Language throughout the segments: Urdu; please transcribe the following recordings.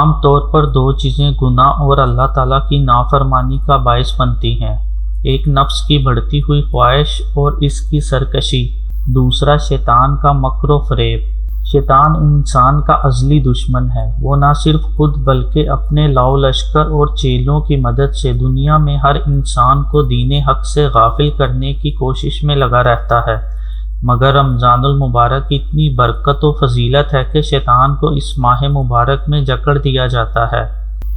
عام طور پر دو چیزیں گناہ اور اللہ تعالیٰ کی نافرمانی کا باعث بنتی ہیں، ایک نفس کی بڑھتی ہوئی خواہش اور اس کی سرکشی، دوسرا شیطان کا مکر و فریب۔ شیطان انسان کا ازلی دشمن ہے، وہ نہ صرف خود بلکہ اپنے لاؤ لشکر اور چیلوں کی مدد سے دنیا میں ہر انسان کو دین حق سے غافل کرنے کی کوشش میں لگا رہتا ہے، مگر رمضان المبارک کی اتنی برکت و فضیلت ہے کہ شیطان کو اس ماہ مبارک میں جکڑ دیا جاتا ہے۔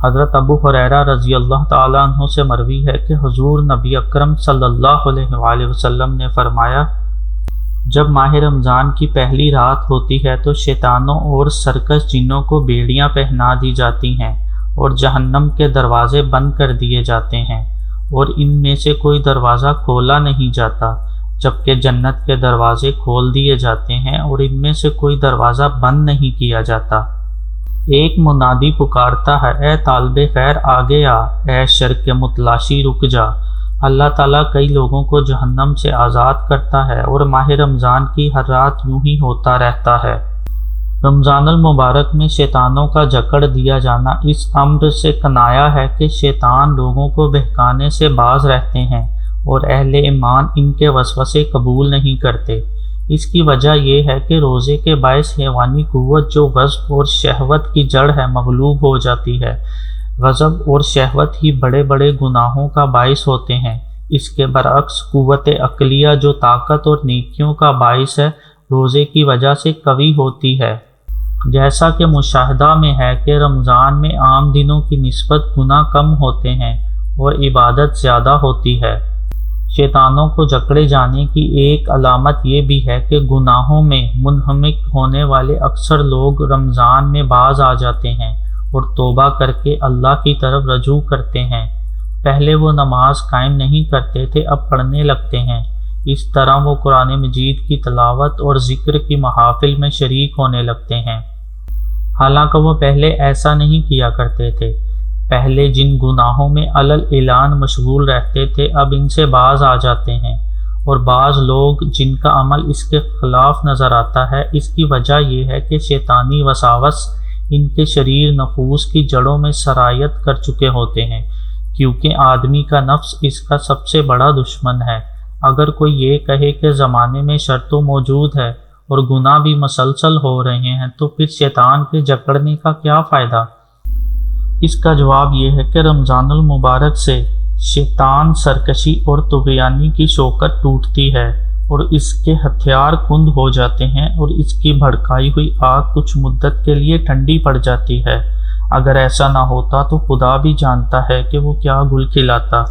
حضرت ابو ہریرہ رضی اللہ تعالیٰ عنہ سے مروی ہے کہ حضور نبی اکرم صلی اللہ علیہ وآلہ وسلم نے فرمایا، جب ماہ رمضان کی پہلی رات ہوتی ہے تو شیطانوں اور سرکش جنوں کو بیڑیاں پہنا دی جاتی ہیں اور جہنم کے دروازے بند کر دیے جاتے ہیں، اور ان میں سے کوئی دروازہ کھولا نہیں جاتا، جبکہ جنت کے دروازے کھول دیے جاتے ہیں اور ان میں سے کوئی دروازہ بند نہیں کیا جاتا۔ ایک منادی پکارتا ہے، اے طالب خیر آگے آ، اے شر کے متلاشی رک جا۔ اللہ تعالیٰ کئی لوگوں کو جہنم سے آزاد کرتا ہے اور ماہ رمضان کی ہر رات یوں ہی ہوتا رہتا ہے۔ رمضان المبارک میں شیطانوں کا جکڑ دیا جانا اس امر سے کنایا ہے کہ شیطان لوگوں کو بہکانے سے باز رہتے ہیں اور اہل ایمان ان کے وسوسے قبول نہیں کرتے۔ اس کی وجہ یہ ہے کہ روزے کے باعث حیوانی قوت جو غضب اور شہوت کی جڑ ہے مغلوب ہو جاتی ہے۔ غضب اور شہوت ہی بڑے بڑے گناہوں کا باعث ہوتے ہیں۔ اس کے برعکس قوت عقلیہ جو طاقت اور نیکیوں کا باعث ہے، روزے کی وجہ سے قوی ہوتی ہے۔ جیسا کہ مشاہدہ میں ہے کہ رمضان میں عام دنوں کی نسبت گناہ کم ہوتے ہیں اور عبادت زیادہ ہوتی ہے۔ شیطانوں کو جکڑے جانے کی ایک علامت یہ بھی ہے کہ گناہوں میں منہمک ہونے والے اکثر لوگ رمضان میں باز آ جاتے ہیں اور توبہ کر کے اللہ کی طرف رجوع کرتے ہیں۔ پہلے وہ نماز قائم نہیں کرتے تھے، اب پڑھنے لگتے ہیں۔ اس طرح وہ قرآن مجید کی تلاوت اور ذکر کی محافل میں شریک ہونے لگتے ہیں، حالانکہ وہ پہلے ایسا نہیں کیا کرتے تھے۔ پہلے جن گناہوں میں علل اعلان مشغول رہتے تھے اب ان سے باز آ جاتے ہیں، اور بعض لوگ جن کا عمل اس کے خلاف نظر آتا ہے، اس کی وجہ یہ ہے کہ شیطانی وساوس ان کے شریر نفوس کی جڑوں میں سرایت کر چکے ہوتے ہیں، کیونکہ آدمی کا نفس اس کا سب سے بڑا دشمن ہے۔ اگر کوئی یہ کہے کہ زمانے میں شر تو موجود ہے اور گناہ بھی مسلسل ہو رہے ہیں تو پھر شیطان کے جکڑنے کا کیا فائدہ؟ اس کا جواب یہ ہے کہ رمضان المبارک سے شیطان سرکشی اور طغیانی کی شوکت ٹوٹتی ہے اور اس کے ہتھیار کند ہو جاتے ہیں اور اس کی بھڑکائی ہوئی آگ کچھ مدت کے لیے ٹھنڈی پڑ جاتی ہے۔ اگر ایسا نہ ہوتا تو خدا بھی جانتا ہے کہ وہ کیا گل کھلاتا۔